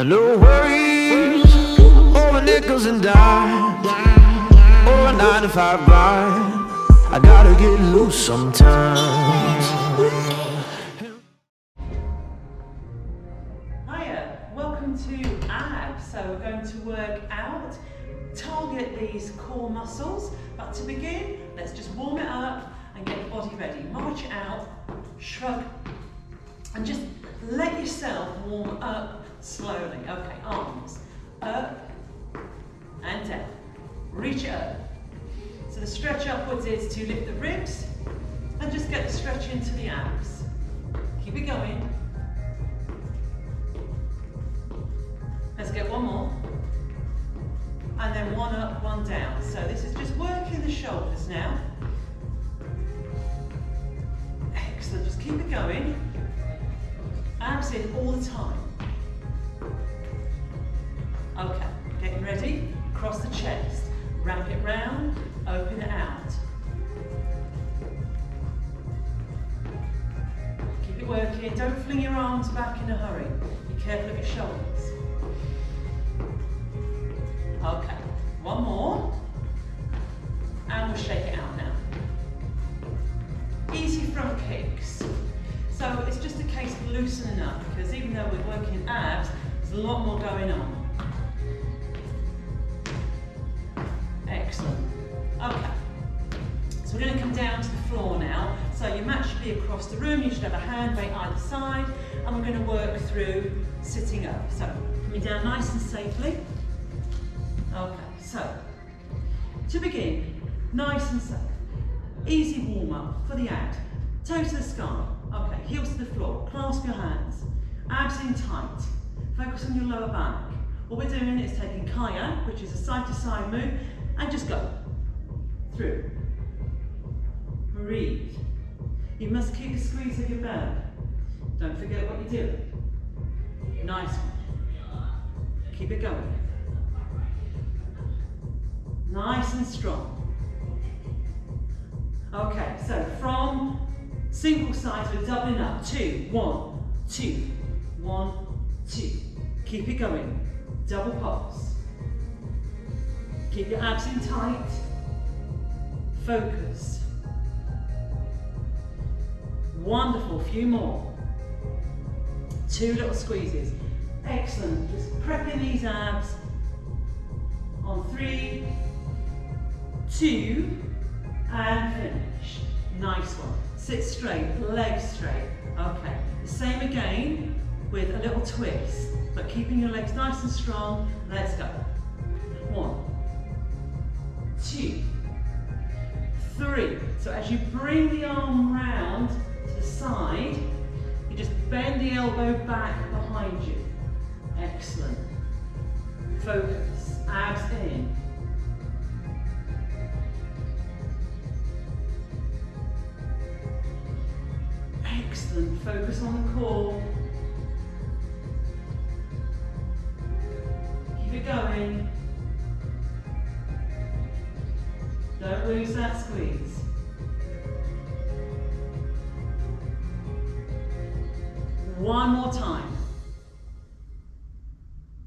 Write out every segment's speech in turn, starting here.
No worries over nickels and dimes or a 9-to-5 grind. I gotta get loose sometimes. Hiya, welcome to abs. So we're going to work out, target these core muscles, but to begin, let's just warm it up and get the body ready. March it out, shrug, and just let yourself warm up slowly. Okay, arms up and down. Reach it up. So the stretch upwards is to lift the ribs and just get the stretch into the abs. Keep it going. Let's get one more. And then one up, one down. So this is just working the shoulders now. Excellent, just keep it going. Abs in all the time. Okay, getting ready. Across the chest. Wrap it round, open it out. Keep it working. Don't fling your arms back in a hurry. Be careful of your shoulders. Okay, one more. And we'll shake it out now. Easy front kicks. So it's just a case of loosening up, because even though we're working abs, there's a lot more going on. Excellent. Okay. So we're going to come down to the floor now. So your mat should be across the room. You should have a hand weight either side. And we're going to work through sitting up. So coming down nice and safely. Okay, so to begin, nice and safe. Easy warm up for the ab. Toes to the sky. Okay, heels to the floor. Clasp your hands. Abs in tight. Focus on your lower back. What we're doing is taking kayak, which is a side to side move, and just go through. Breathe. You must keep the squeeze of your belly. Don't forget what you're doing. Nice one. Keep it going. Nice and strong. Okay, so from single sides, we're doubling up. 2, 1, 2, 1, 2. Keep it going. Double pulse. Keep your abs in tight. Focus. Wonderful, few more. 2 little squeezes. Excellent, just prepping these abs. On 3, 2, and finish. Nice one. Sit straight, legs straight. Okay, the same again with a little twist, but keeping your legs nice and strong. Let's go. 1, 2, 3. So as you bring the arm round to the side, you just bend the elbow back behind you. Excellent. Focus. Abs in. Excellent. Focus on the core. Keep it going. Don't lose that squeeze. One more time.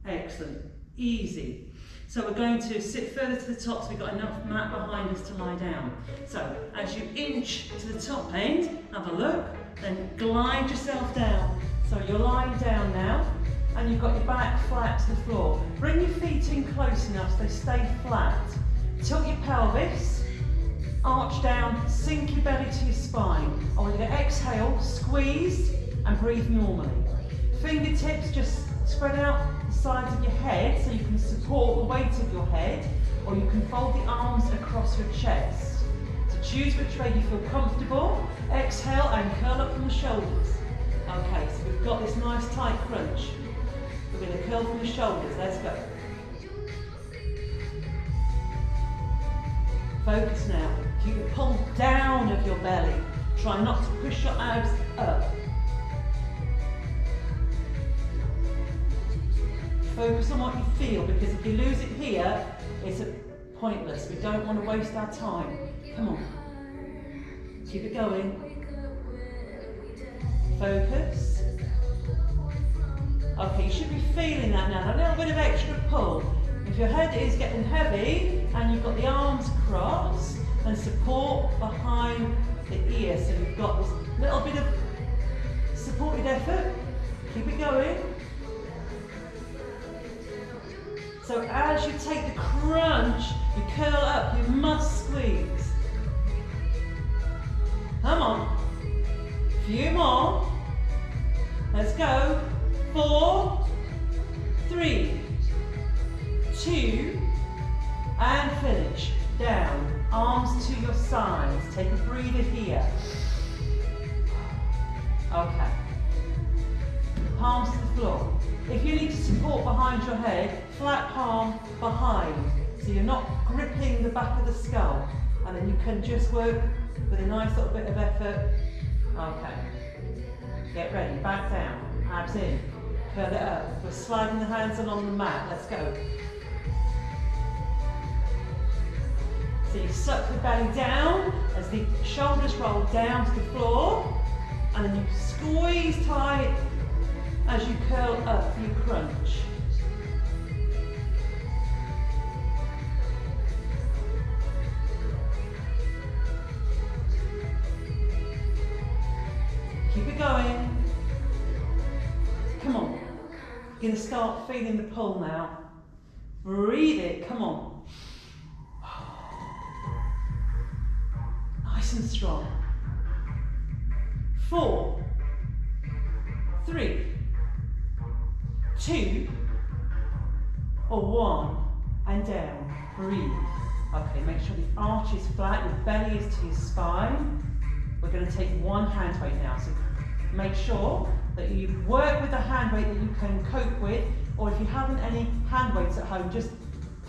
Excellent. Easy. So we're going to sit further to the top so we've got enough mat behind us to lie down. So as you inch to the top end, have a look, then glide yourself down. So you're lying down now and you've got your back flat to the floor. Bring your feet in close enough so they stay flat. Tilt your pelvis, arch down, sink your belly to your spine. I want you to exhale, squeeze and breathe normally. Fingertips just spread out the sides of your head so you can support the weight of your head, or you can fold the arms across your chest. So choose which way you feel comfortable. Exhale and curl up from the shoulders. Okay, so we've got this nice tight crunch. We're going to curl from the shoulders. Let's go. Focus now. Keep the pull down of your belly. Try not to push your abs up. Focus on what you feel, because if you lose it here, it's pointless. We don't want to waste our time. Come on. Keep it going. Focus. Okay, you should be feeling that now. A little bit of extra pull. If your head is getting heavy and you've got the arms crossed, then support behind the ear. So you've got this little bit of supported effort. Keep it going. So as you take the crunch, you curl up, you must squeeze. Come on. Few more. Let's go. 4, 3, 2, and finish. Down. Arms to your sides. Take a breather here. Okay. Palms to the floor. If you need to support behind your head, flat palm behind. So you're not gripping the back of the skull. And then you can just work with a nice little bit of effort. Okay. Get ready. Back down. Abs in. Curl it up. We're sliding the hands along the mat. Let's go. So you suck the belly down as the shoulders roll down to the floor. And then you squeeze tight as you curl up for your crunch. Keep it going. Come on. You're going to start feeling the pull now. Breathe it. Come on. Nice and strong. 4, 3, 2, or 1, and down. Breathe. Okay, make sure the arch is flat, your belly is to your spine. We're going to take one hand weight now, so make sure that you work with the hand weight that you can cope with, or if you haven't any hand weights at home, just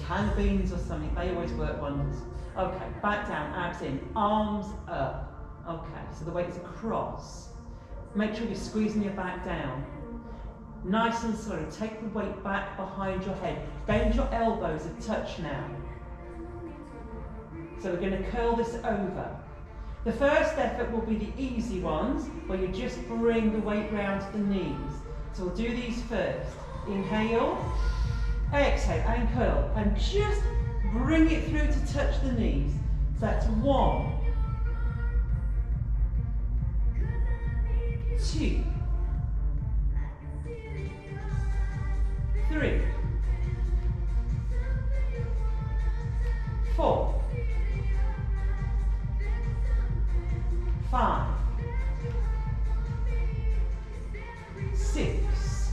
canned beans or something, they always work wonders. Okay, back down, abs in, arms up. Okay, so the weight is across. Make sure you're squeezing your back down. Nice and slow, take the weight back behind your head. Bend your elbows a touch now. So we're going to curl this over. The first effort will be the easy ones, where you just bring the weight round to the knees. So we'll do these first. Inhale, exhale, and curl. And just bring it through to touch the knees. So that's 1, 2, 3, 4, 5, 6,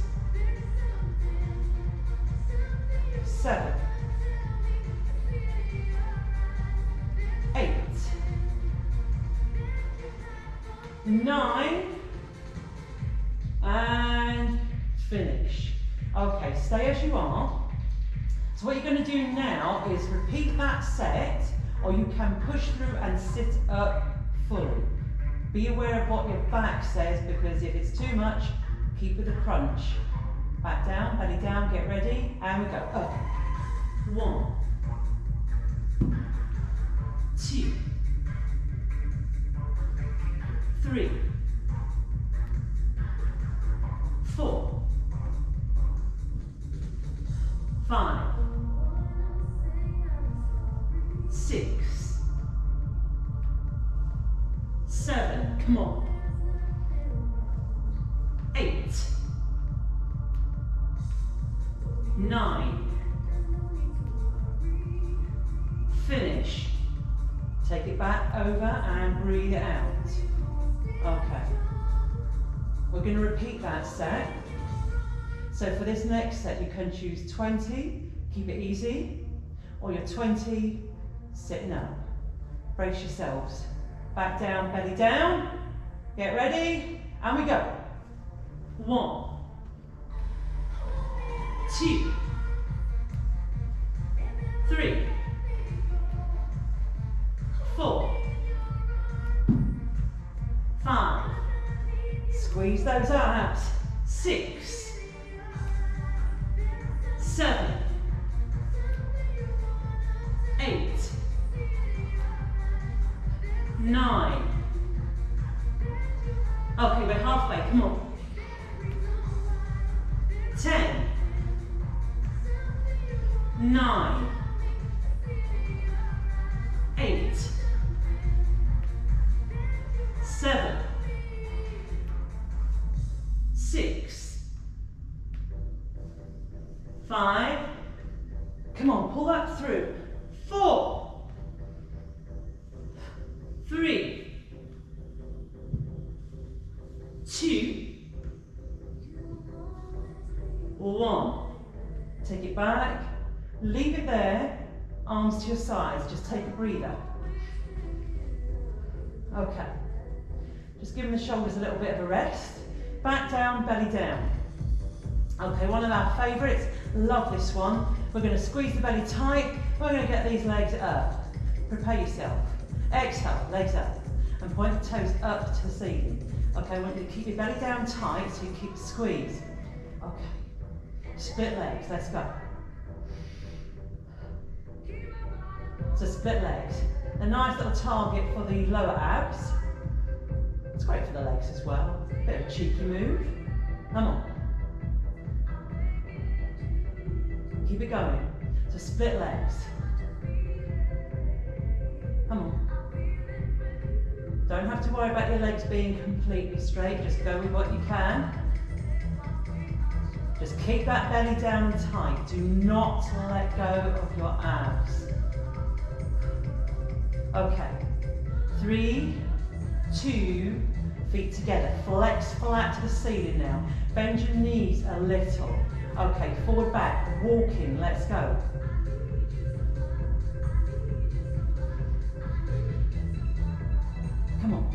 7, 8, 9, and finish. Okay, stay as you are. So what you're going to do now is repeat that set, or you can push through and sit up fully. Be aware of what your back says, because if it's too much, keep with the crunch. Back down, belly down, get ready, and we go up. 1, 2, 3, 4, 5, 6, 7, come on, 8, 9, finish. Take it back over and breathe it out. Okay. We're going to repeat that set. So for this next set, you can choose 20, keep it easy, or your 20, sitting up. Brace yourselves. Back down, belly down. Get ready, and we go. 1, 2, 3, 4, 5, squeeze those abs, 6, 7, 8, 9. Okay, we're halfway, come on. 9, 8, 7, 6, 5, come on, pull that through, 4, 3, 2, 1. Take it back, leave it there, arms to your sides, just take a breather. Okay, just giving the shoulders a little bit of a rest. Back down, belly down. Okay, one of our favourites, love this one. We're going to squeeze the belly tight, we're going to get these legs up. Prepare yourself. Exhale, legs up, and point the toes up to the ceiling. Okay, I want you to keep your belly down tight so you keep the squeeze. Okay. Split legs, let's go. So split legs. A nice little target for the lower abs. It's great for the legs as well. Bit of a cheeky move. Come on. Keep it going. So split legs. Come on. Don't have to worry about your legs being completely straight. Just go with what you can. Just keep that belly down and tight. Do not let go of your abs. Okay. 3, 2, feet together. Flex flat to the ceiling now. Bend your knees a little. Okay, forward, back, walking. Let's go. Come on.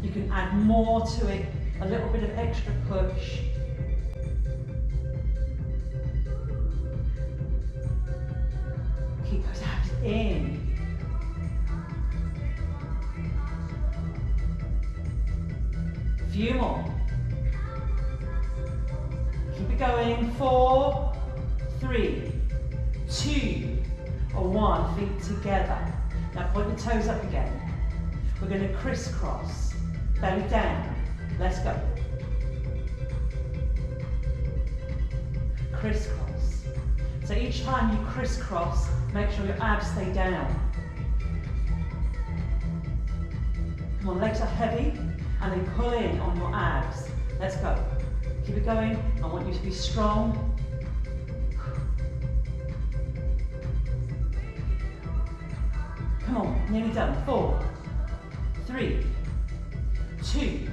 You can add more to it. A little bit of extra push. Keep those abs in. A few more. Keep it going. 4, 3, 2, or 1. Feet together. Now point the toes up again. We're going to crisscross. Belly down. Let's go. Crisscross. So each time you crisscross, make sure your abs stay down. Come on, legs are heavy, and then pull in on your abs. Let's go. Keep it going. I want you to be strong. Come on, nearly done. 4, 3, 2,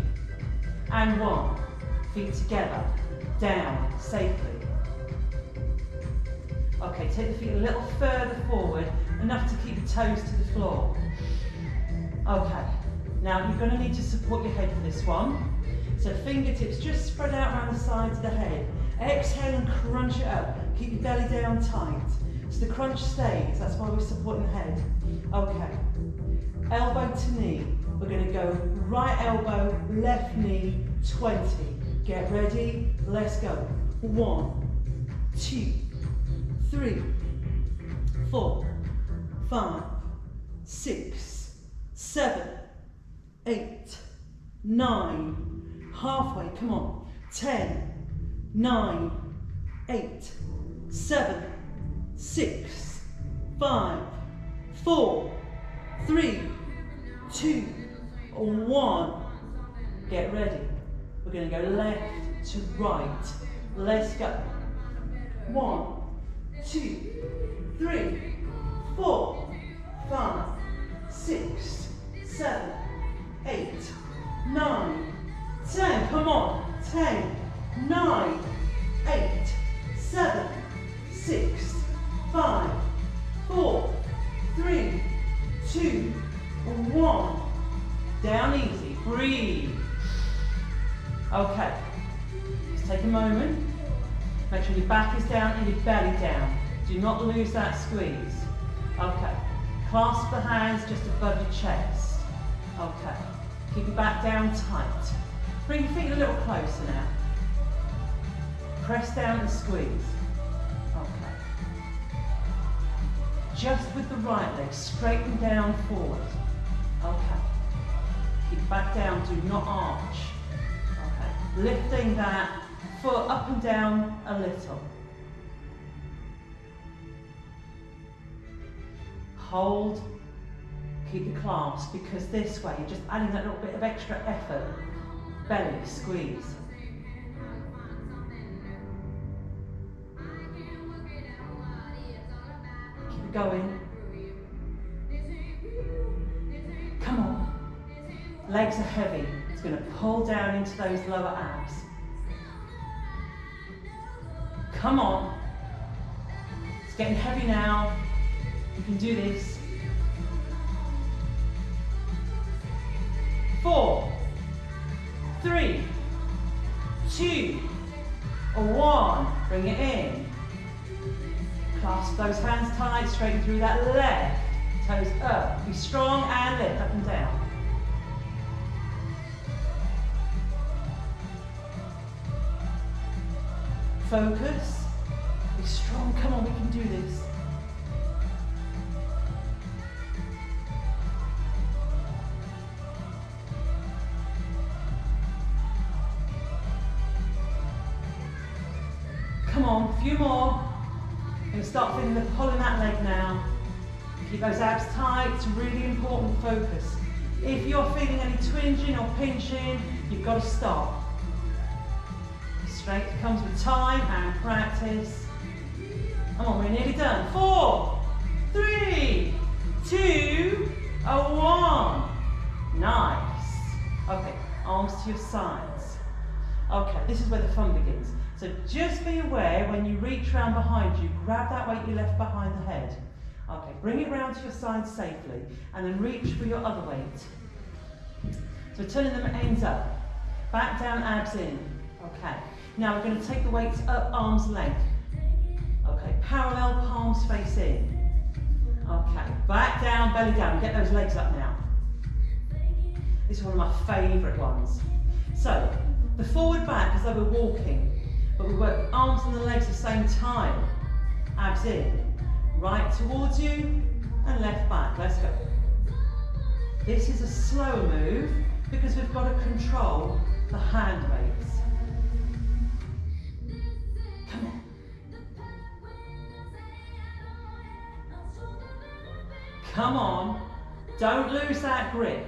and 1. Feet together, down, safely. Okay, take the feet a little further forward, enough to keep the toes to the floor. Okay, now you're going to need to support your head for this one. So fingertips just spread out around the sides of the head. Exhale and crunch it up. Keep your belly down tight. So the crunch stays, that's why we're supporting the head. Okay, elbow to knee. We're going to go right elbow, left knee, 20. Get ready, let's go. 1, 2, 3, 4, 5, 6, 7, 8, 9, halfway, come on. 10, 9, 8, 7, 6, 5, 4, 3, 2, 1. Get ready. We're going to go left to right. Let's go. 1, 2, 3, 4, 5, 6, 7, 8, 9, 10. Come on. 10, 9, 8, 7, 6, 5, 4, 3, 2, 1. Down easy. Breathe. Okay. Just take a moment. Make sure your back is down and your belly down. Do not lose that squeeze. Okay. Clasp the hands just above your chest. Okay. Keep your back down tight. Bring your feet a little closer now. Press down and squeeze. Okay. Just with the right leg, straighten down forward. Okay. Keep back down, do not arch. Okay. Lifting that foot up and down a little. hold, keep the clasp, because this way you're just adding that little bit of extra effort. Belly, squeeze. Keep it going. Come on. Legs are heavy. It's going to pull down into those lower abs. Come on. It's getting heavy now. You can do this. 4, 3, 2, 1. Bring it in. Clasp those hands tight, straighten through that left. Toes up. Be strong and lift up and down. Focus. Be strong. Come on, we can do this. Come on, a few more. You're going to start feeling the pull in that leg now. Keep those abs tight. It's really important focus. If you're feeling any twinging or pinching, you've got to stop. Strength comes with time and practice. Come on, we're nearly done. 4, 3, 2, 1. Nice. Okay, arms to your sides. Okay, this is where the fun begins. So just be aware when you reach round behind you, grab that weight you left behind the head. Okay, bring it round to your side safely and then reach for your other weight. So turning them ends up, back down, abs in. Okay, now we're going to take the weights up, arm's length. Okay, parallel, palms face in. Okay, back down, belly down, get those legs up now. This is one of my favourite ones. So, the forward back as though we're walking, but we work the arms and the legs at the same time. Abs in, right towards you and left back. Let's go. This is a slower move because we've got to control the hand weights. Come on. Come on. Don't lose that grip.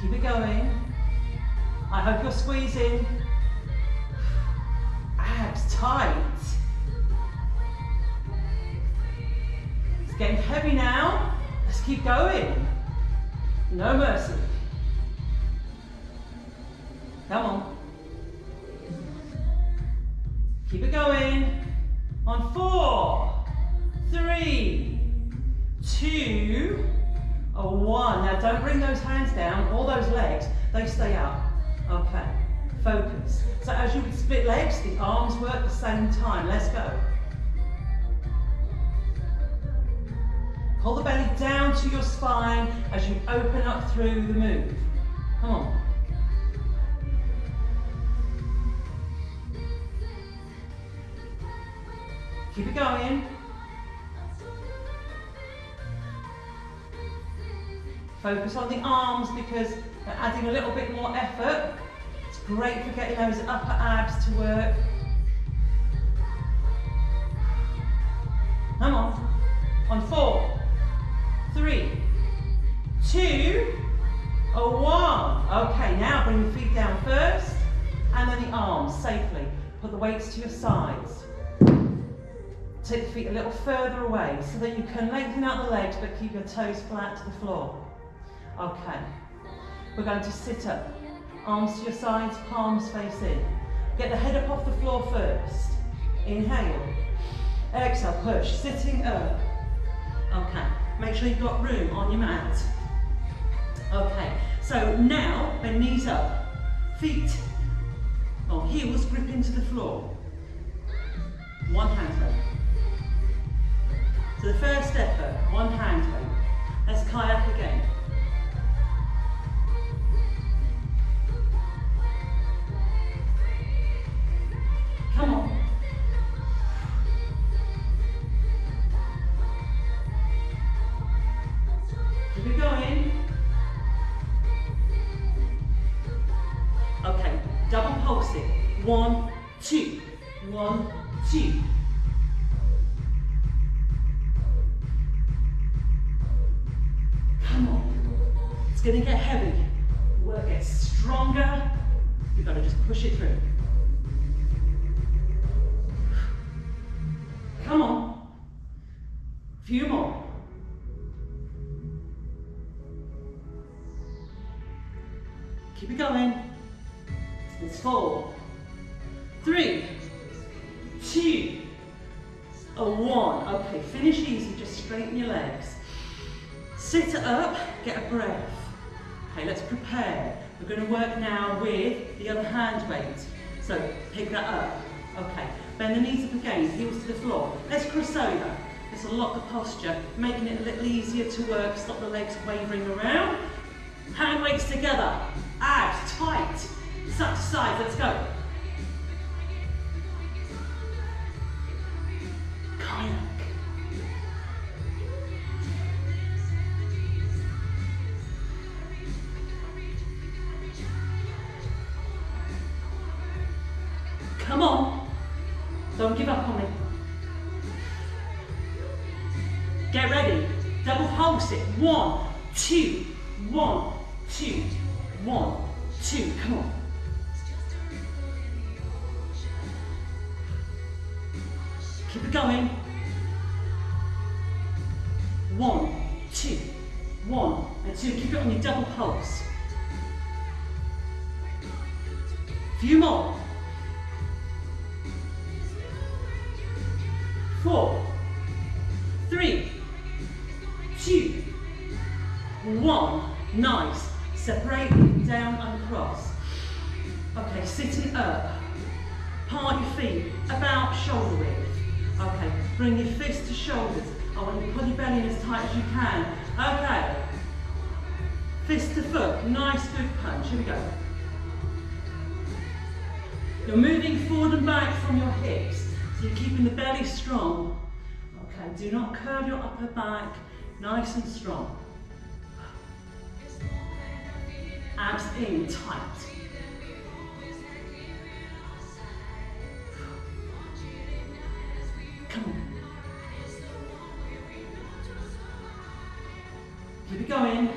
Keep it going. I hope you're squeezing. Abs tight. It's getting heavy now. Let's keep going. No mercy. Come on. Keep it going. On 4, 3, 2, 1. Now don't bring those hands down, all those legs, they stay up. Okay, focus. So as you split legs, the arms work at the same time. Let's go. Pull the belly down to your spine as you open up through the move. Come on. Keep it going. Focus on the arms because they're adding a little bit more effort. It's great for getting those upper abs to work. Come on. On 4, 3, 2, 1. Okay, now bring the feet down first and then the arms safely. Put the weights to your sides. Take the feet a little further away so that you can lengthen out the legs but keep your toes flat to the floor. Okay, we're going to sit up. Arms to your sides, palms face in. Get the head up off the floor first. Inhale. Exhale, push, sitting up. Okay, make sure you've got room on your mat. Okay, so now bend knees up. Feet or heels grip into the floor. One hand hold. So the first effort, one hand hold. Let's kayak again. Come on. Keep it going. Okay, double pulse it. 1, 2, 1, 2. Come on. It's going to get heavy. Work gets stronger. You've got to just push it through. Come on. A few more. Keep it going. It's 4, 3, 2, 1. Okay, finish easy. Just straighten your legs. Sit it up, get a breath. Okay, let's prepare. We're going to work now with the other hand weight. So pick that up. Okay, bend the knees up again, heels to the floor. Let's cross over. This will lock the posture, making it a little easier to work. Stop the legs wavering around. Hand weights together. Abs tight. Side to side. Let's go. Kayak. Come on. Don't give up on me. Get ready. Double pulse it. 1, 2, 1, 2, 1, 2. Come on. Keep it going. 1, 2, 1 and 2. Keep it on your double pulse. Few more. 4, 3, 2, 1. Nice. Separate down and across. Okay, sitting up. Part your feet about shoulder width. Okay, bring your fists to shoulders. I want you to pull your belly in as tight as you can. Okay. Fist to foot. Nice, good punch. Here we go. You're moving forward and back from your hips. So you're keeping the belly strong. Okay, do not curve your upper back. Nice and strong. Abs in, tight. Come on. Keep it going.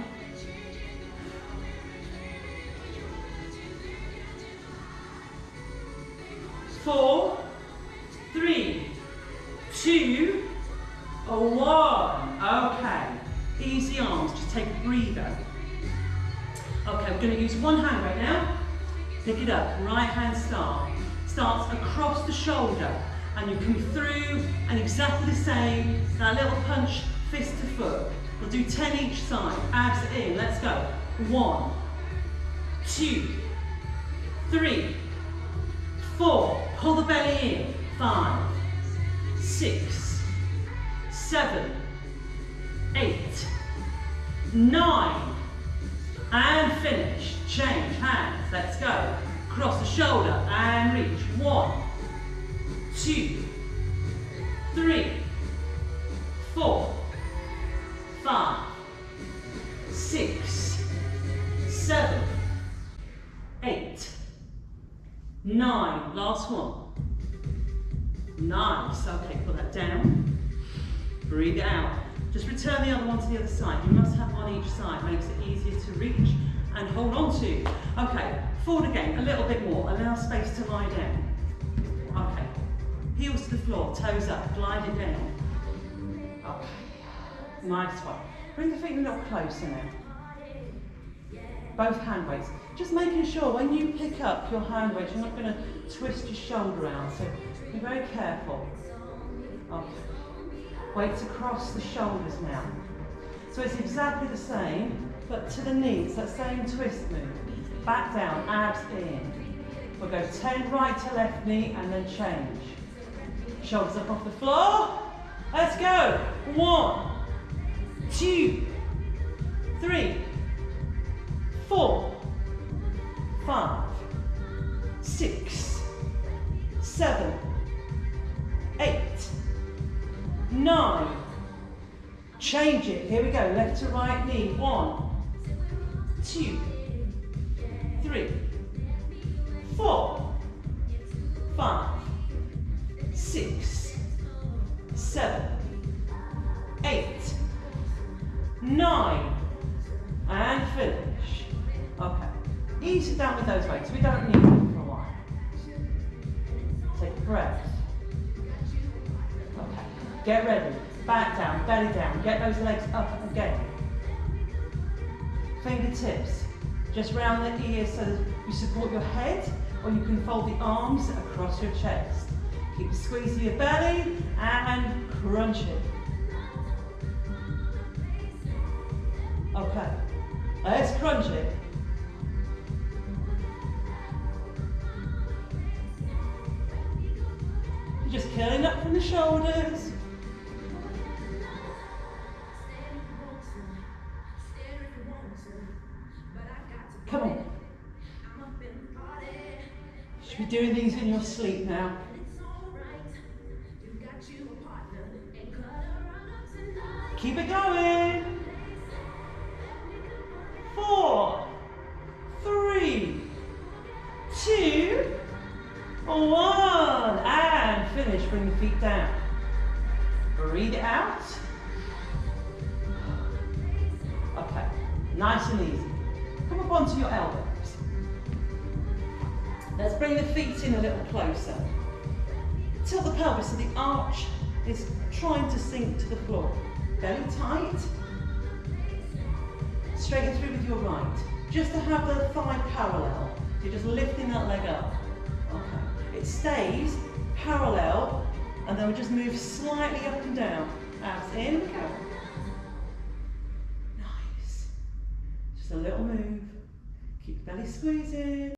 Four, 3, 2, 1. Okay. Easy arms, just take a breather. Okay, we're going to use one hand right now. Pick it up, right hand start. Starts across the shoulder and you come through and exactly the same, that little punch, fist to foot. We'll do 10 each side, abs in, let's go. 1, 2, 3, 4, pull the belly in. 5, 6, 7, 8, 9, and finish. Change hands, let's go. Cross the shoulder and reach. 1, 2, 3, 4, 5, 6, 7, 8, 9. Last one. Nice. Okay, put that down. Breathe it out. Just return the other one to the other side. You must have one each side. Makes it easier to reach and hold on to. Okay, forward again, a little bit more. Allow space to lie down. Okay, heels to the floor, toes up, glide it down. Okay, nice one. Bring the feet a little closer now. Both hand weights. Just making sure when you pick up your hand weights, you're not going to twist your shoulder out. So be very careful. Okay. Weights across the shoulders now. So it's exactly the same, but to the knees, that same twist move. Back down, abs in. We'll go 10 right to left knee and then change. Shoulders up off the floor. Let's go. 1, 2, 3, 4, 5, 6, 7, 8, 9. Change it. Here we go. Left to right knee. 1, 2, 3, 4, need to sit down with those weights. We don't need them for a while. Take a breath. Okay, get ready. Back down, belly down. Get those legs up again. Fingertips just round the ears so that you support your head, or you can fold the arms across your chest. Keep squeezing your belly and crunch it. Okay, let's crunch it. You're just curling up from the shoulders. Come on. You should be doing these in your sleep now. Keep it going. 4, 3, 2, 1. And finish. Bring the feet down. Breathe it out. Okay. Nice and easy. Come up onto your elbows. Let's bring the feet in a little closer. Tilt the pelvis so the arch is trying to sink to the floor. Belly tight. Straighten through with your right. Just to have the thigh parallel. You're just lifting that leg up. Okay. It stays parallel, and then we just move slightly up and down. Abs in. Go. Nice. Just a little move. Keep the belly squeezing.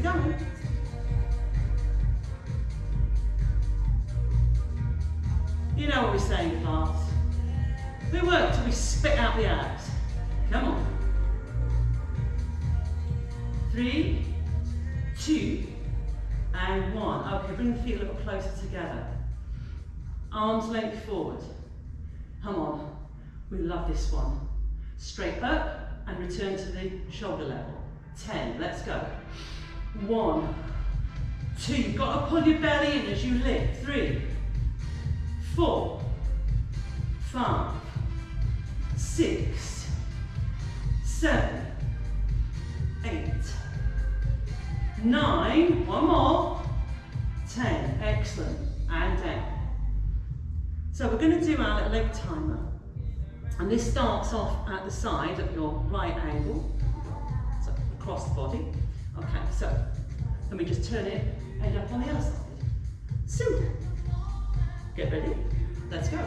Going. You know what we say in class. We work till we spit out the abs. Come on. 3, 2, and 1. Okay, bring the feet a little closer together. Arms length forward. Come on, we love this one. Straight up and return to the shoulder level. 10, let's go. 1, 2, you've got to pull your belly in as you lift. 3, 4, 5, 6, 7, 8, 9, one more, 10, excellent, and down. So we're going to do our little leg timer, and this starts off at the side of your right ankle, so across the body. Okay, so let me just turn it, end up on the other side. Simple. Get ready, let's go.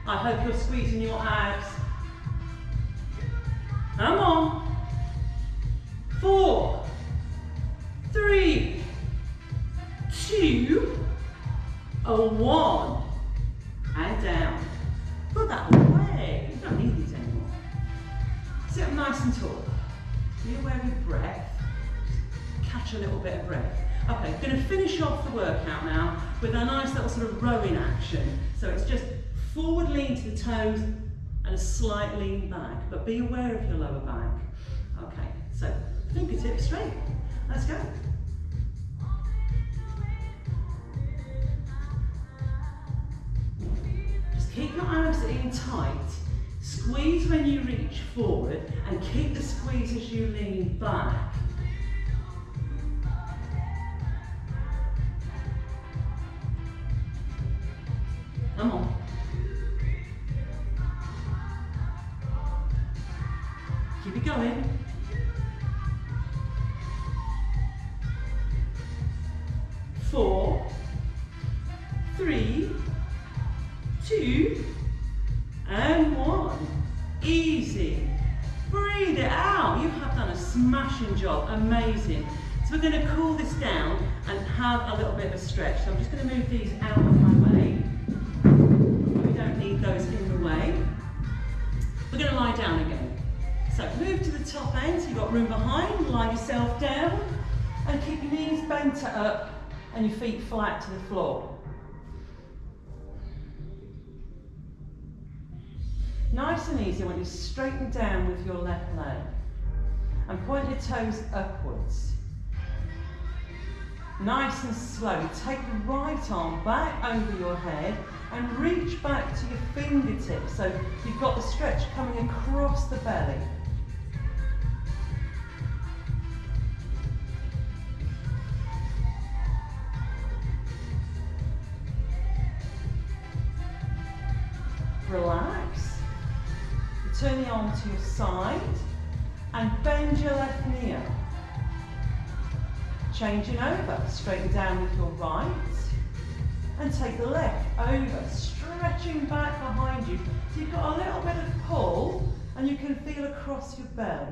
I hope you're squeezing your abs. Come on. 4, 3, 2, 1, and down. Put that away. You don't need these anymore. Sit up nice and tall. Be aware of your breath. Just catch a little bit of breath. Okay, going to finish off the workout now with a nice little sort of rowing action. So it's just forward lean to the toes and a slight lean back, but be aware of your lower back. Okay, so fingertips straight. Let's go. Just keep your abs in tight. Squeeze when you reach forward and keep the squeeze as you lean back. Come on. Keep it going. Four, 3, 2, and 1. Easy. Breathe it out. You have done a smashing job. Amazing. So we're going to cool this down and have a little bit of a stretch. So I'm just going to move these out of my way. We don't need those in the way. We're going to lie down again. So move to the top end, so you've got room behind, lie yourself down, and keep your knees bent up and your feet flat to the floor. Nice and easy. I want you to straighten down with your left leg and point your toes upwards. Nice and slow. Take the right arm back over your head and reach back to your fingertips. So you've got the stretch coming across the belly. Relax. Turn the arm to your side and bend your left knee up. Changing over, straighten down with your right and take the left over, stretching back behind you. So you've got a little bit of pull and you can feel across your belly.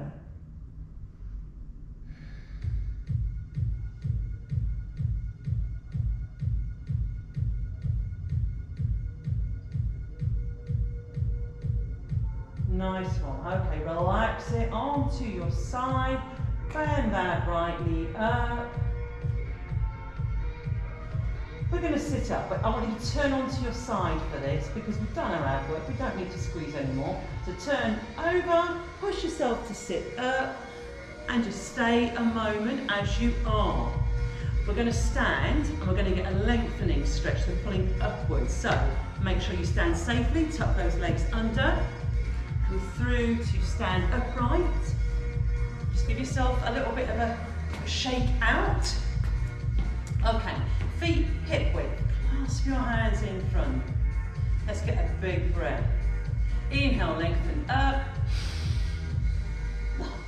Nice one. Okay, relax it, arm to your side, bend that right knee up. We're going to sit up, but I want you to turn onto your side for this because we've done our ab work, we don't need to squeeze anymore. So turn over, push yourself to sit up and just stay a moment as you are. We're going to stand and we're going to get a lengthening stretch, so pulling upwards. So make sure you stand safely, tuck those legs under. Come through to stand upright. Just give yourself a little bit of a shake out. Okay, feet hip width. Clasp your hands in front. Let's get a big breath. Inhale, lengthen up.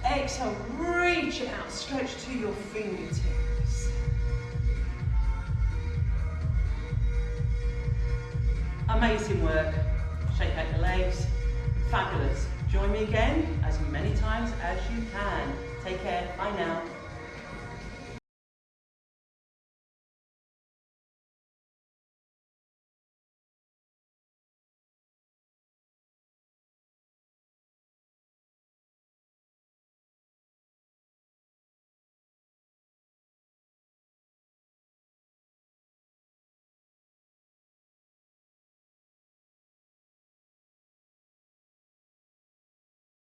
Exhale, reach it out, stretch to your fingertips. Amazing work. Shake out your legs. Fabulous. Join me again as many times as you can. Take care. Bye now.